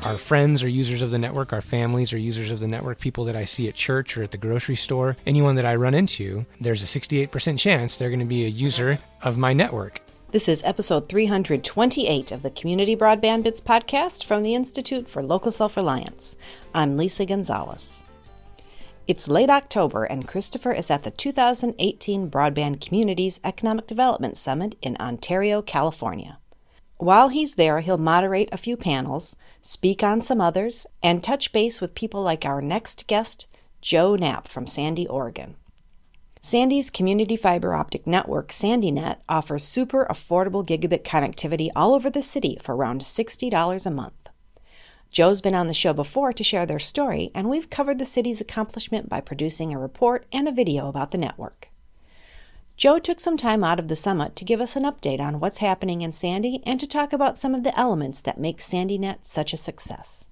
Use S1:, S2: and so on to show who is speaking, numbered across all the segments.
S1: Our friends are users of the network. Our families are users of the network. People that I see at church or at the grocery store, anyone that I run into, there's a 68% chance they're going to be a user of my network.
S2: This is episode 328 of the Community Broadband Bits podcast from the Institute for Local Self-Reliance. I'm Lisa Gonzalez. It's late October, and Christopher is at the 2018 Broadband Communities Economic Development Summit in Ontario, California. While he's there, he'll moderate a few panels, speak on some others, and touch base with people like our next guest, Joe Knapp from Sandy, Oregon. Sandy's community fiber optic network, SandyNet, offers super affordable gigabit connectivity all over the city for around $60 a month. Joe's been on the show before to share their story, and we've covered the city's accomplishment by producing a report and a video about the network. Joe took some time out of the summit to give us an update on what's happening in Sandy and to talk about some of the elements that make SandyNet such a success.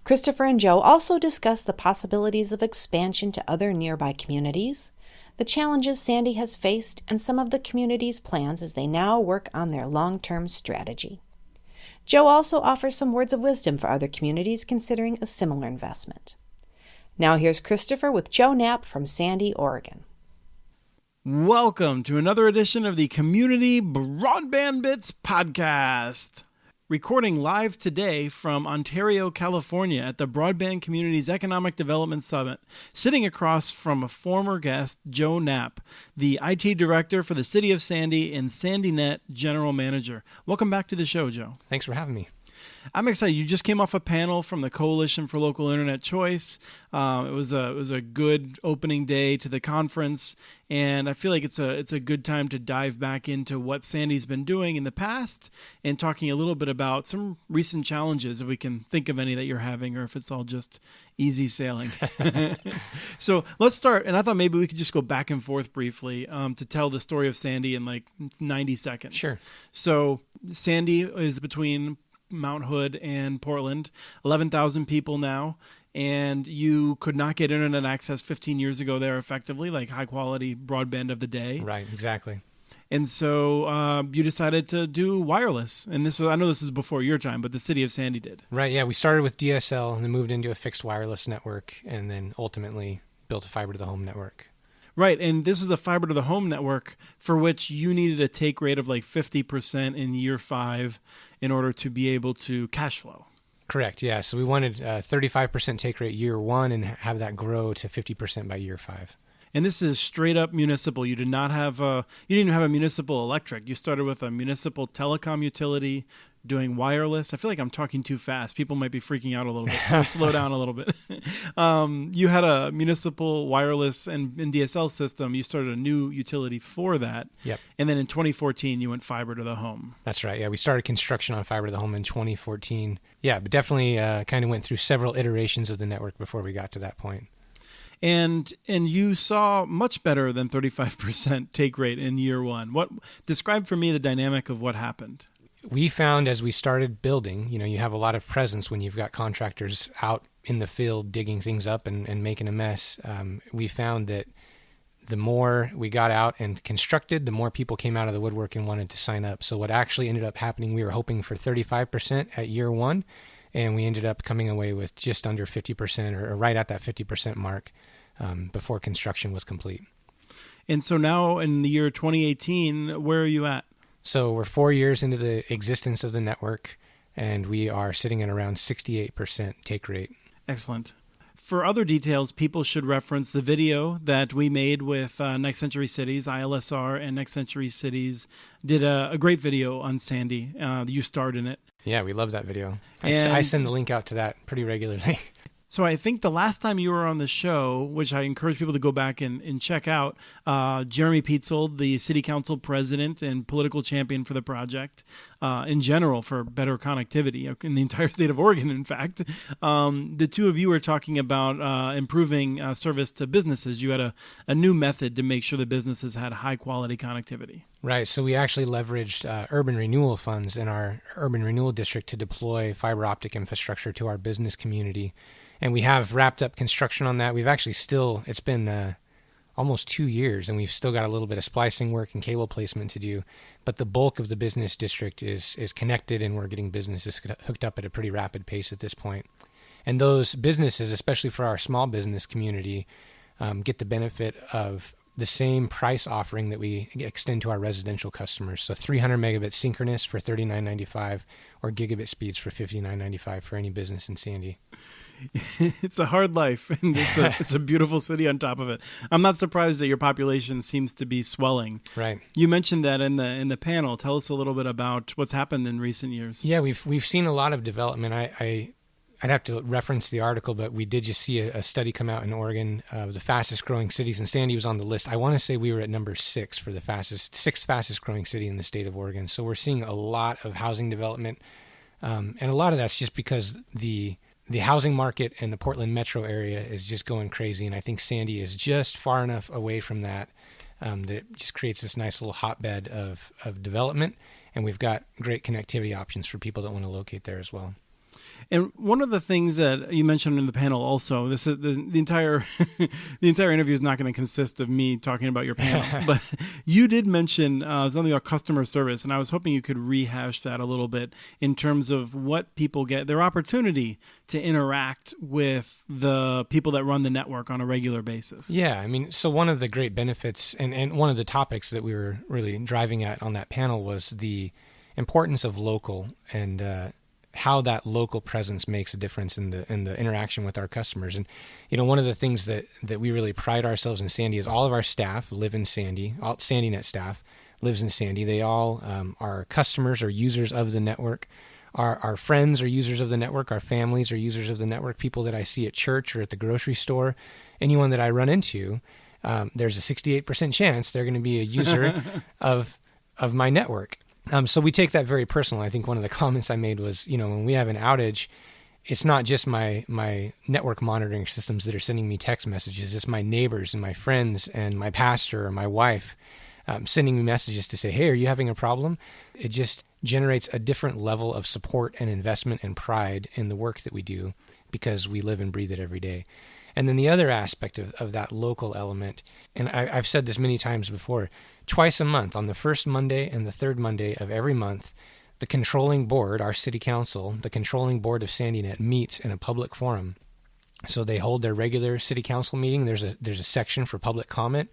S2: Christopher and Joe also discuss the possibilities of expansion to other nearby communities, the challenges Sandy has faced, and some of the community's plans as they now work on their long-term strategy. Joe also offers some words of wisdom for other communities considering a similar investment. Now here's Christopher with Joe Knapp from Sandy, Oregon.
S3: Welcome to another edition of the Community Broadband Bits podcast. Recording live today from Ontario, California at the Broadband Communities Economic Development Summit, sitting across from a former guest, Joe Knapp, the IT Director for the City of Sandy and SandyNet General Manager. Welcome back to the show, Joe.
S1: Thanks for having me.
S3: I'm excited. You just came off a panel from the Coalition for Local Internet Choice. It was a good opening day to the conference, and I feel like it's a good time to dive back into what Sandy's been doing in the past and talking a little bit about some recent challenges, if we can think of any that you're having, or if it's all just easy sailing. So let's start, and I thought maybe we could just go back and forth briefly to tell the story of Sandy in like 90 seconds.
S1: Sure.
S3: So Sandy is between Mount Hood and Portland, 11,000 people now, and you could not get internet access 15 years ago there effectively, like high quality broadband of the day.
S1: Right, exactly.
S3: And so you decided to do wireless, and I know this is before your time, but the city of Sandy did.
S1: Right, yeah, we started with DSL and then moved into a fixed wireless network and then ultimately built a fiber to the home network.
S3: Right, and this is a fiber to the home network for which you needed a take rate of like 50% in year 5 in order to be able to cash flow. Correct,
S1: yeah. So we wanted 35% take rate year 1 and have that grow to 50% by year 5.
S3: And this is straight up municipal. You didn't have a municipal electric. You started with a municipal telecom utility doing wireless. I feel like I'm talking too fast. People might be freaking out a little bit. So I'll slow down a little bit. You had a municipal wireless and DSL system. You started a new utility for that.
S1: Yep.
S3: And then in 2014, you went fiber to the home.
S1: That's right. Yeah, we started construction on fiber to the home in 2014. Yeah, but definitely kind of went through several iterations of the network before we got to that point.
S3: And you saw much better than 35% take rate in year 1. Describe for me the dynamic of what happened.
S1: We found as we started building, you have a lot of presence when you've got contractors out in the field digging things up and making a mess. We found that the more we got out and constructed, the more people came out of the woodwork and wanted to sign up. So what actually ended up happening, we were hoping for 35% at year 1, and we ended up coming away with just under 50% or right at that 50% mark before construction was complete.
S3: And so now in the year 2018, where are you at?
S1: So we're 4 years into the existence of the network, and we are sitting at around 68% take rate.
S3: Excellent. For other details, people should reference the video that we made with Next Century Cities. ILSR and Next Century Cities did a great video on Sandy. You starred in it.
S1: Yeah, we love that video. I send the link out to that pretty regularly.
S3: So I think the last time you were on the show, which I encourage people to go back and check out, Jeremy Pietzold, the city council president and political champion for the project, in general for better connectivity in the entire state of Oregon, in fact. The two of you were talking about improving service to businesses. You had a new method to make sure the businesses had high-quality connectivity.
S1: Right. So we actually leveraged urban renewal funds in our urban renewal district to deploy fiber optic infrastructure to our business community. And we have wrapped up construction on that. We've actually it's been almost 2 years, and we've still got a little bit of splicing work and cable placement to do. But the bulk of the business district is connected, and we're getting businesses hooked up at a pretty rapid pace at this point. And those businesses, especially for our small business community, get the benefit of the same price offering that we extend to our residential customers. So 300 megabits synchronous for $39.95 or gigabit speeds for $59.95 for any business in Sandy.
S3: It's a hard life, and it's a beautiful city on top of it. I'm not surprised that your population seems to be swelling.
S1: Right.
S3: You mentioned that in the panel. Tell us a little bit about what's happened in recent years.
S1: Yeah, we've seen a lot of development. I'd have to reference the article, but we did just see a study come out in Oregon of the fastest growing cities, and Sandy was on the list. I want to say we were at number 6 for the sixth fastest growing city in the state of Oregon. So we're seeing a lot of housing development, and a lot of that's just because the housing market and the Portland metro area is just going crazy, and I think Sandy is just far enough away from that that it just creates this nice little hotbed of development, and we've got great connectivity options for people that want to locate there as well.
S3: And one of the things that you mentioned in the panel also, this is the entire the entire interview is not going to consist of me talking about your panel, but you did mention something about customer service, and I was hoping you could rehash that a little bit in terms of what people get, their opportunity to interact with the people that run the network on a regular basis.
S1: Yeah, I mean, so one of the great benefits and one of the topics that we were really driving at on that panel was the importance of local and how that local presence makes a difference in the interaction with our customers. And, one of the things that we really pride ourselves in Sandy is all of our staff live in Sandy. All SandyNet staff lives in Sandy. They all are customers or users of the network. Our friends are users of the network. Our families are users of the network. People that I see at church or at the grocery store, anyone that I run into, there's a 68% chance they're going to be a user of my network. So we take that very personal. I think one of the comments I made was, when we have an outage, it's not just my network monitoring systems that are sending me text messages. It's my neighbors and my friends and my pastor or my wife sending me messages to say, hey, are you having a problem? It just generates a different level of support and investment and pride in the work that we do because we live and breathe it every day. And then the other aspect of that local element, and I've said this many times before, twice a month, on the first Monday and the third Monday of every month, the controlling board, our city council, the controlling board of SandyNet meets in a public forum. So they hold their regular city council meeting. There's a section for public comment.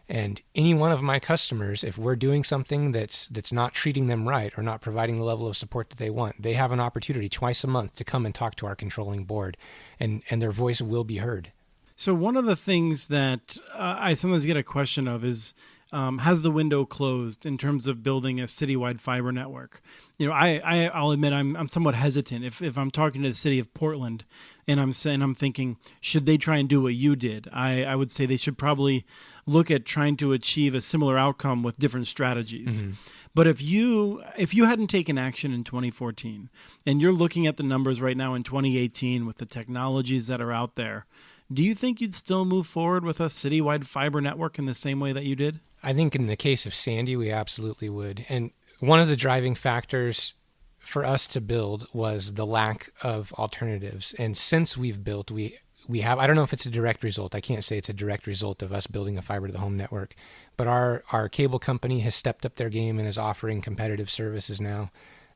S1: And any one of my customers, if we're doing something that's not treating them right or not providing the level of support that they want, they have an opportunity twice a month to come and talk to our controlling board, and their voice will be heard.
S3: So one of the things that I sometimes get a question of is, has the window closed in terms of building a citywide fiber network? I'll admit I'm somewhat hesitant. If I'm talking to the city of Portland and I'm thinking, should they try and do what you did? I would say they should probably look at trying to achieve a similar outcome with different strategies. Mm-hmm. But if you hadn't taken action in 2014 and you're looking at the numbers right now in 2018 with the technologies that are out there, do you think you'd still move forward with a citywide fiber network in the same way that you did?
S1: I think in the case of Sandy, we absolutely would. And one of the driving factors for us to build was the lack of alternatives. And since we've built, we have, I don't know if it's a direct result. I can't say it's a direct result of us building a fiber to the home network, but our cable company has stepped up their game and is offering competitive services now.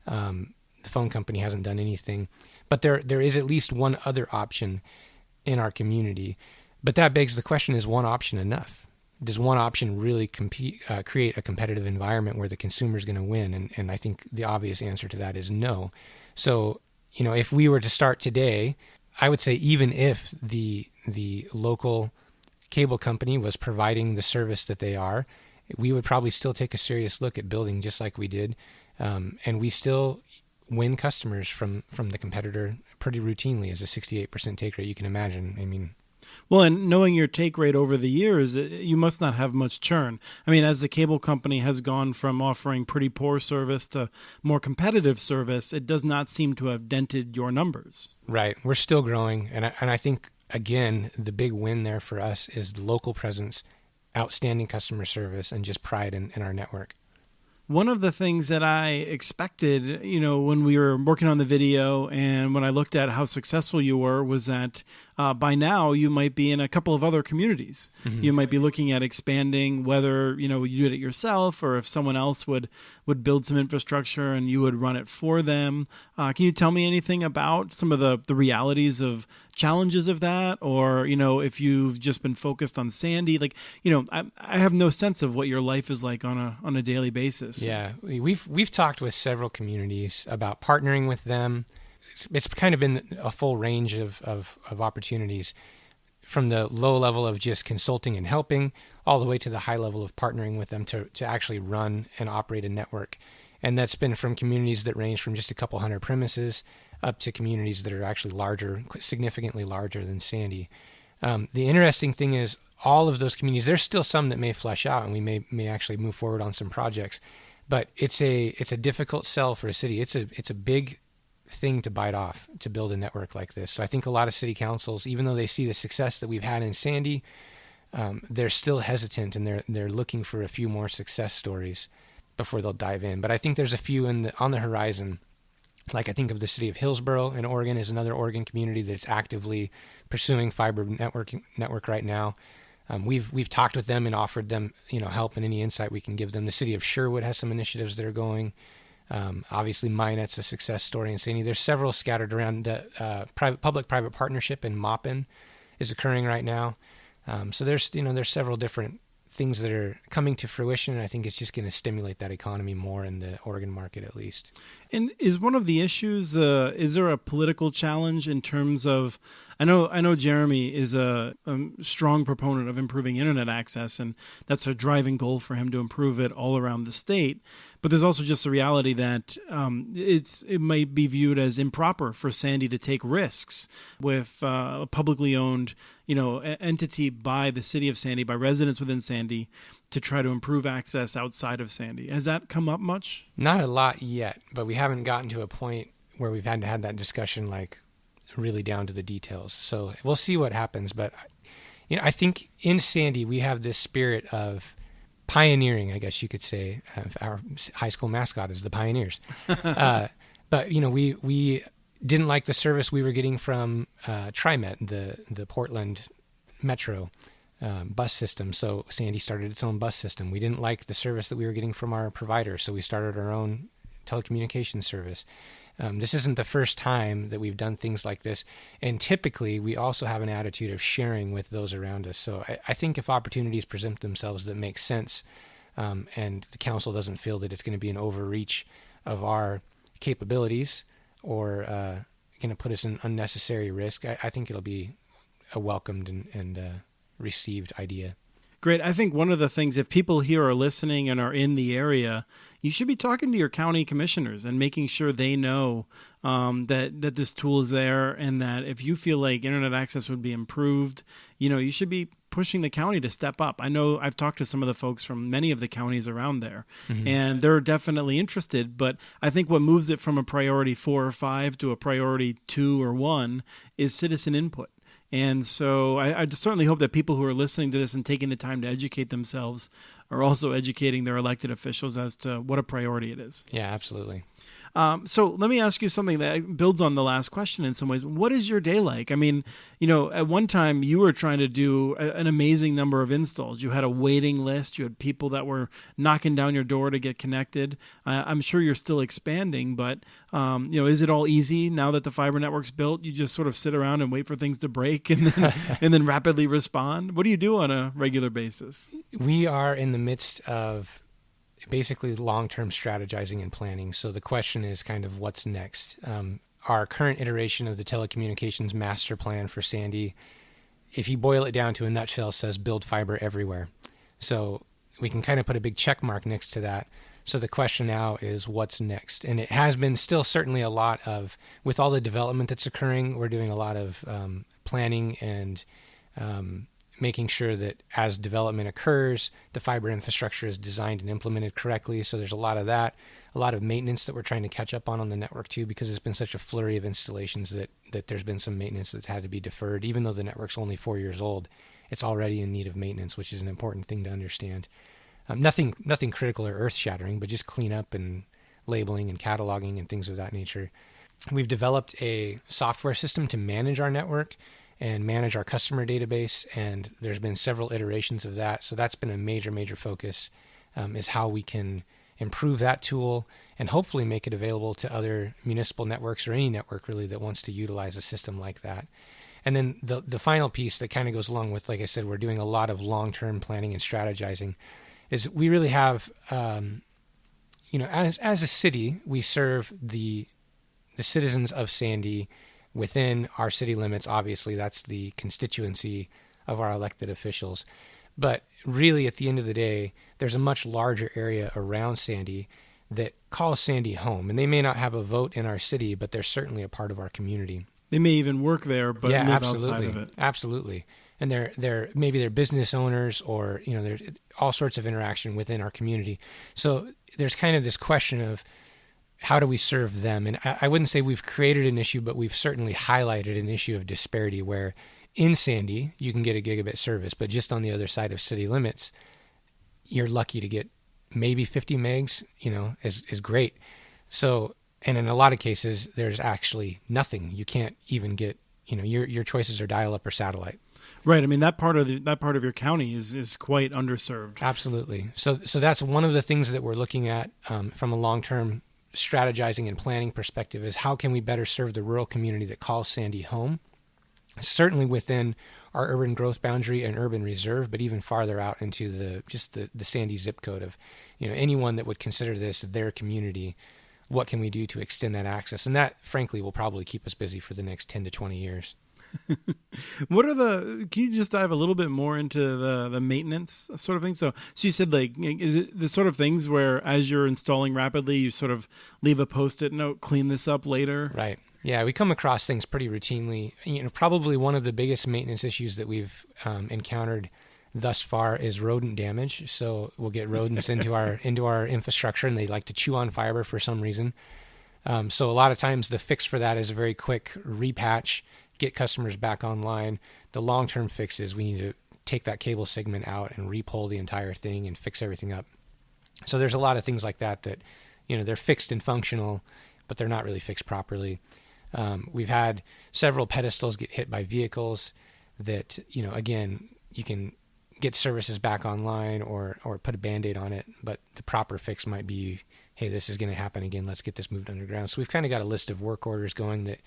S1: The phone company hasn't done anything, but there is at least one other option in our community. But that begs the question, is one option enough? Does one option really create a competitive environment where the consumer is going to win? And I think the obvious answer to that is no. So, if we were to start today, I would say even if the local cable company was providing the service that they are, we would probably still take a serious look at building just like we did. And we still win customers from the competitor pretty routinely as a 68% take rate. You can imagine. I mean,
S3: well, and knowing your take rate over the years, you must not have much churn. I mean, as the cable company has gone from offering pretty poor service to more competitive service, it does not seem to have dented your numbers.
S1: Right. We're still growing. And I think, again, the big win there for us is the local presence, outstanding customer service, and just pride in our network.
S3: One of the things that I expected, when we were working on the video and when I looked at how successful you were, was that by now you might be in a couple of other communities. Mm-hmm. You might be looking at expanding, whether you do it yourself or if someone else would build some infrastructure and you would run it for them. Can you tell me anything about some of the realities of challenges of that, or if you've just been focused on Sandy? I have no sense of what your life is like on a daily basis.
S1: Yeah, we've talked with several communities about partnering with them. It's kind of been a full range of opportunities, from the low level of just consulting and helping all the way to the high level of partnering with them to actually run and operate a network. And that's been from communities that range from just a couple hundred premises up to communities that are actually larger, significantly larger than Sandy. The interesting thing is all of those communities, there's still some that may flesh out and we may actually move forward on some projects, but it's a difficult sell for a city. It's a big thing to bite off to build a network like this. So I think a lot of city councils, even though they see the success that we've had in Sandy, they're still hesitant and they're looking for a few more success stories before they'll dive in. But I think there's a few on the horizon. Like I think of the city of Hillsborough in Oregon is another Oregon community that's actively pursuing fiber network right now. We've talked with them and offered them help and any insight we can give them. The city of Sherwood has some initiatives that are going. Obviously, Minet's a success story in Sandy. There's several scattered around. The public-private partnership in Maupin is occurring right now. So there's several different things that are coming to fruition, and I think it's just going to stimulate that economy more in the Oregon market, at least.
S3: And is one of the issues, is there a political challenge in terms of, I know Jeremy is a strong proponent of improving internet access, and that's a driving goal for him to improve it all around the state. But there's also just the reality that it might be viewed as improper for Sandy to take risks with a publicly owned entity by the city of Sandy, by residents within Sandy, to try to improve access outside of Sandy. Has that come up much?
S1: Not a lot yet, but we haven't gotten to a point where we've had to have that discussion really down to the details. So we'll see what happens. But I think in Sandy we have this spirit of pioneering, I guess you could say. Our high school mascot is the Pioneers. But we didn't like the service we were getting from TriMet, the Portland Metro bus system. So Sandy started its own bus system. We didn't like the service that we were getting from our provider, so we started our own telecommunications service. This isn't the first time that we've done things like this, and typically we also have an attitude of sharing with those around us. So I think if opportunities present themselves that make sense, and the council doesn't feel that it's going to be an overreach of our capabilities or going to put us in unnecessary risk, I think it'll be a welcomed and received idea.
S3: Great. I think one of the things, if people here are listening and are in the area, you should be talking to your county commissioners and making sure they know that this tool is there, and that if you feel like internet access would be improved, you should be pushing the county to step up. I know I've talked to some of the folks from many of the counties around there, mm-hmm. and they're definitely interested, but I think what moves it from a priority 4 or 5 to a priority 2 or 1 is citizen input. And so I certainly hope that people who are listening to this and taking the time to educate themselves are also educating their elected officials as to what a priority it is.
S1: Yeah, absolutely.
S3: So let me ask you something that builds on the last question in some ways. What is your day like? I mean, at one time you were trying to do an amazing number of installs. You had a waiting list. You had people that were knocking down your door to get connected. I'm sure you're still expanding, but is it all easy now that the fiber network's built? You just sort of sit around and wait for things to break and then, and then rapidly respond? What do you do on a regular basis?
S1: We are in the midst of basically long-term strategizing and planning. So the question is kind of what's next. Our current iteration of the telecommunications master plan for Sandy, if you boil it down to a nutshell, says build fiber everywhere. So we can kind of put a big check mark next to that. So the question now is what's next? And it has been still certainly a lot of, with all the development that's occurring, we're doing a lot of planning and making sure that as development occurs, the fiber infrastructure is designed and implemented correctly. So there's a lot of that, a lot of maintenance that we're trying to catch up on the network too, because it's been such a flurry of installations that there's been some maintenance that's had to be deferred. Even though the network's only 4 years old, it's already in need of maintenance, which is an important thing to understand. Nothing critical or earth-shattering, but just cleanup and labeling and cataloging and things of that nature. We've developed a software system to manage our network and manage our customer database, and there's been several iterations of that. So that's been a major focus, is how we can improve that tool and hopefully make it available to other municipal networks or any network really that wants to utilize a system like that. And then the final piece that kind of goes along with, like I said, we're doing a lot of long-term planning and strategizing, is we really have, as a city, we serve the citizens of Sandy within our city limits. Obviously, that's the constituency of our elected officials. But really, at the end of the day, there's a much larger area around Sandy that calls Sandy home. And they may not have a vote in our city, but they're certainly a part of our community.
S3: They may even work there, but live outside of it.
S1: Absolutely. And they're business owners, or there's all sorts of interaction within our community. So there's kind of this question of how do we serve them? And I wouldn't say we've created an issue, but we've certainly highlighted an issue of disparity where in Sandy you can get a gigabit service, but just on the other side of city limits, you're lucky to get maybe 50 megs, is great. So, and in a lot of cases, there's actually nothing. You can't even get, your choices are dial-up or satellite.
S3: Right. I mean, that part of your county is quite underserved.
S1: Absolutely. So that's one of the things that we're looking at from a long-term strategizing and planning perspective, is how can we better serve the rural community that calls Sandy home, certainly within our urban growth boundary and urban reserve, but even farther out into the Sandy zip code of, anyone that would consider this their community. What can we do to extend that access? And that, frankly, will probably keep us busy for the next 10 to 20 years.
S3: Can you just dive a little bit more into the maintenance sort of thing? So you said, is it the sort of things where as you're installing rapidly, you sort of leave a Post-it note, clean this up later?
S1: Right. Yeah, we come across things pretty routinely. Probably one of the biggest maintenance issues that we've encountered thus far is rodent damage. So we'll get rodents into our infrastructure, and they like to chew on fiber for some reason. So a lot of times the fix for that is a very quick repatch, get customers back online. The long-term fix is we need to take that cable segment out and repull the entire thing and fix everything up. So there's a lot of things like that they're fixed and functional, but they're not really fixed properly. We've had several pedestals get hit by vehicles that, again, you can get services back online or put a Band-Aid on it, but the proper fix might be, hey, this is going to happen again, let's get this moved underground. So we've kind of got a list of work orders going that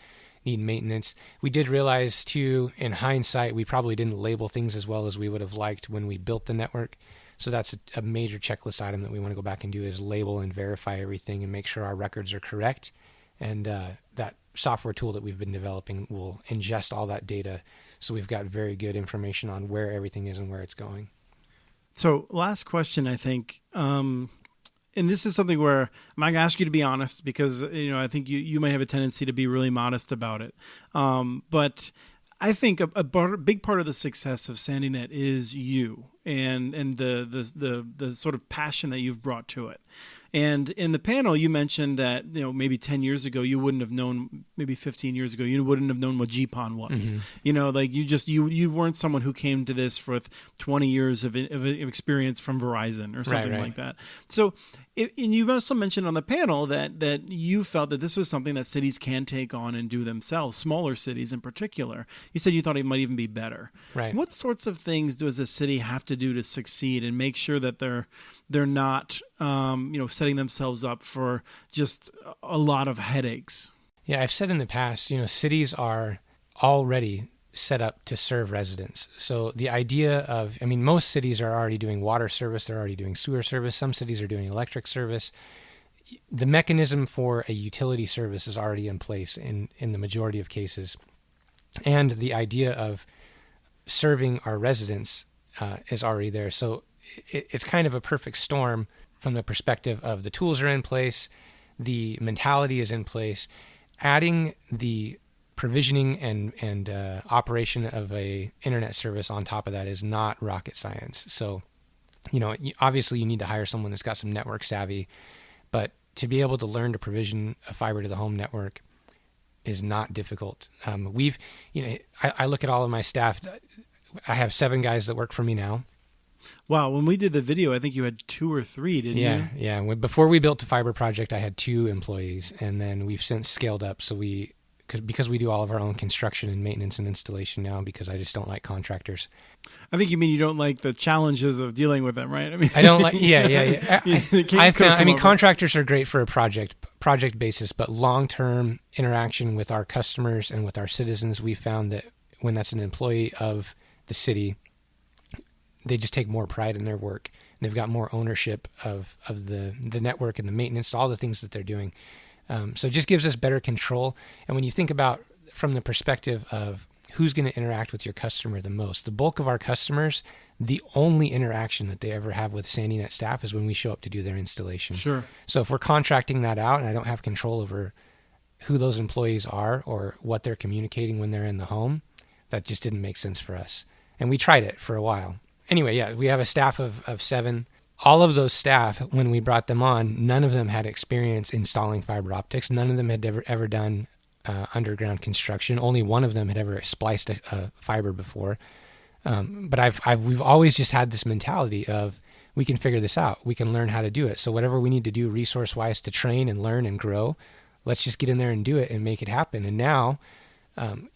S1: need maintenance. We did realize, too, in hindsight, we probably didn't label things as well as we would have liked when we built the network. So that's a major checklist item that we want to go back and do, is label and verify everything and make sure our records are correct. And that software tool that we've been developing will ingest all that data, so we've got very good information on where everything is and where it's going.
S3: So last question, I think, and this is something where I'm not going to ask you to be honest, because I think you might have a tendency to be really modest about it. But I think a big part of the success of SandyNet is you and the sort of passion that you've brought to it. And in the panel, you mentioned that maybe 10 years ago you wouldn't have known, maybe 15 years ago you wouldn't have known what GPON was. Mm-hmm. You weren't someone who came to this with 20 years of experience from Verizon or something like that. So, and you also mentioned on the panel that you felt that this was something that cities can take on and do themselves, smaller cities in particular. You said you thought it might even be better.
S1: Right.
S3: What sorts of things does a city have to do to succeed and make sure that they're not setting themselves up for just a lot of headaches?
S1: Yeah, I've said in the past, cities are already set up to serve residents. So the idea of, most cities are already doing water service, they're already doing sewer service, some cities are doing electric service. The mechanism for a utility service is already in place in the majority of cases. And the idea of serving our residents is already there. So it's kind of a perfect storm from the perspective of the tools are in place, the mentality is in place. Adding the provisioning and operation of a internet service on top of that is not rocket science. So, obviously you need to hire someone that's got some network savvy, but to be able to learn to provision a fiber to the home network is not difficult. I look at all of my staff. I have 7 guys that work for me now.
S3: Wow. When we did the video, I think you had 2 or 3, didn't you?
S1: Yeah. Before we built the fiber project, I had 2 employees, and then we've since scaled up. So because we do all of our own construction and maintenance and installation now, because I just don't like contractors.
S3: I think you mean you don't like the challenges of dealing with them, right? I mean,
S1: I don't like. Yeah. I mean,
S3: over.
S1: contractors are great for a project basis, but long-term interaction with our customers and with our citizens, we found that when that's an employee of the city, they just take more pride in their work. And they've got more ownership of the network and the maintenance, all the things that they're doing. So it just gives us better control. And when you think about from the perspective of who's going to interact with your customer the most, the bulk of our customers, the only interaction that they ever have with SandyNet staff is when we show up to do their installation.
S3: Sure.
S1: So if we're contracting that out and I don't have control over who those employees are or what they're communicating when they're in the home, that just didn't make sense for us. And we tried it for a while. Anyway, yeah, we have a staff of 7. All of those staff, when we brought them on, none of them had experience installing fiber optics. None of them had ever done underground construction. Only one of them had ever spliced a fiber before. But we've always just had this mentality of we can figure this out. We can learn how to do it. So whatever we need to do resource-wise to train and learn and grow, let's just get in there and do it and make it happen. And now,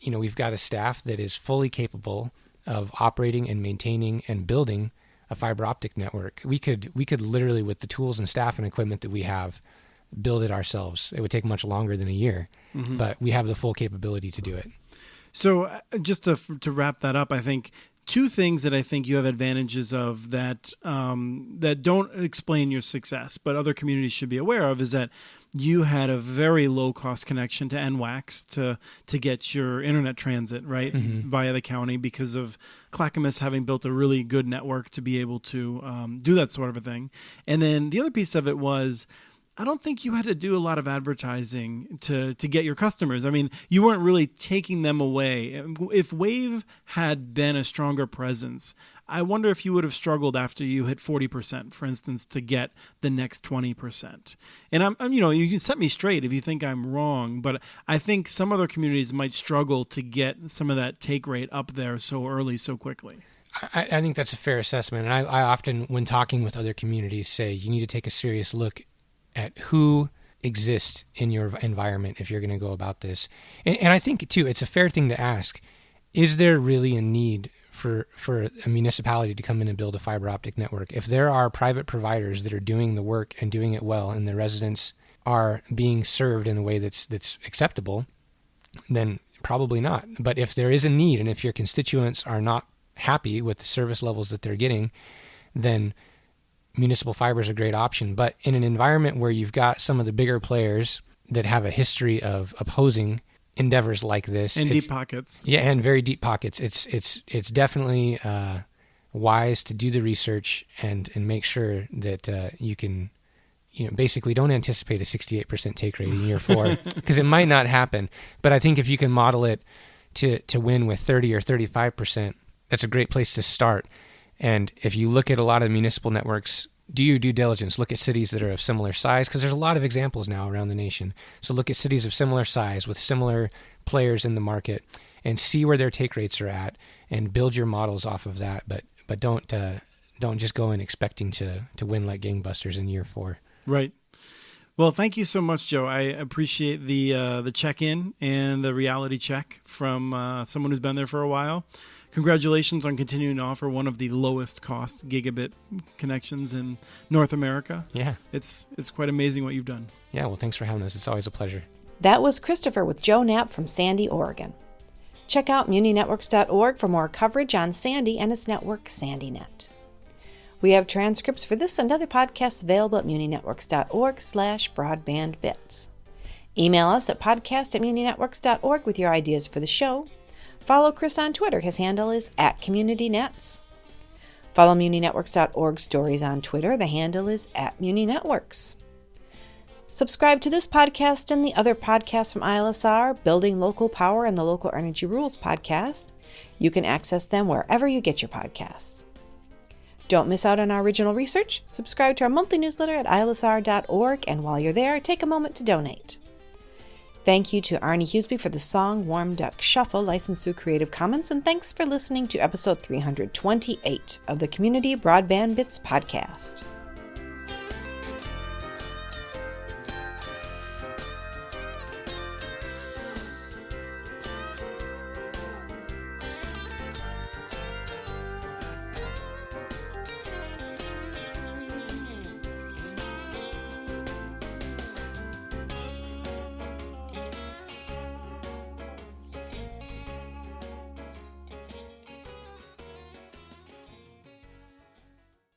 S1: we've got a staff that is fully capable of operating and maintaining and building a fiber optic network. We could literally, with the tools and staff and equipment that we have, build it ourselves. It would take much longer than a year, but we have the full capability to do it.
S3: So just to wrap that up, I think 2 things that I think you have advantages of that that don't explain your success, but other communities should be aware of, is that you had a very low-cost connection to NWACS to get your internet transit, right, via the county, because of Clackamas having built a really good network to be able to do that sort of a thing. And then the other piece of it was, I don't think you had to do a lot of advertising to get your customers. I mean, you weren't really taking them away. If Wave had been a stronger presence, I wonder if you would have struggled after you hit 40%, for instance, to get the next 20%. And I'm you can set me straight if you think I'm wrong, but I think some other communities might struggle to get some of that take rate up there so early, so quickly.
S1: I think that's a fair assessment. And I often, when talking with other communities, say you need to take a serious look at who exists in your environment if you're going to go about this. And I think, too, it's a fair thing to ask, is there really a need for a municipality to come in and build a fiber optic network? If there are private providers that are doing the work and doing it well, and the residents are being served in a way that's acceptable, then probably not. But if there is a need, and if your constituents are not happy with the service levels that they're getting, then municipal fiber is a great option. But in an environment where you've got some of the bigger players that have a history of opposing endeavors like this,
S3: and deep pockets,
S1: and very deep pockets, it's definitely wise to do the research and make sure that you can, basically don't anticipate a 68% take rate in year 4 because it might not happen. But I think if you can model it to win with 30 or 35%, that's a great place to start. And if you look at a lot of municipal networks, do your due diligence. Look at cities that are of similar size, because there's a lot of examples now around the nation. So look at cities of similar size with similar players in the market and see where their take rates are at and build your models off of that. But don't just go in expecting to win like gangbusters in year 4.
S3: Right. Well, thank you so much, Joe. I appreciate the check-in and the reality check from someone who's been there for a while. Congratulations on continuing to offer one of the lowest cost gigabit connections in North America.
S1: Yeah.
S3: It's quite amazing what you've done.
S1: Yeah, well, thanks for having us. It's always a pleasure.
S2: That was Christopher with Joe Knapp from Sandy, Oregon. Check out muninetworks.org for more coverage on Sandy and its network, SandyNet. We have transcripts for this and other podcasts available at muninetworks.org/broadbandbits. Email us at podcast@muninetworks.org with your ideas for the show. Follow Chris on Twitter. His handle is @CommunityNets. Follow muninetworks.org stories on Twitter. The handle is @muninetworks. Subscribe to this podcast and the other podcasts from ILSR, Building Local Power and the Local Energy Rules podcast. You can access them wherever you get your podcasts. Don't miss out on our original research. Subscribe to our monthly newsletter at ilsr.org, and while you're there, take a moment to donate. Thank you to Arnie Huseby for the song Warm Duck Shuffle, licensed through Creative Commons, and thanks for listening to episode 328 of the Community Broadband Bits podcast.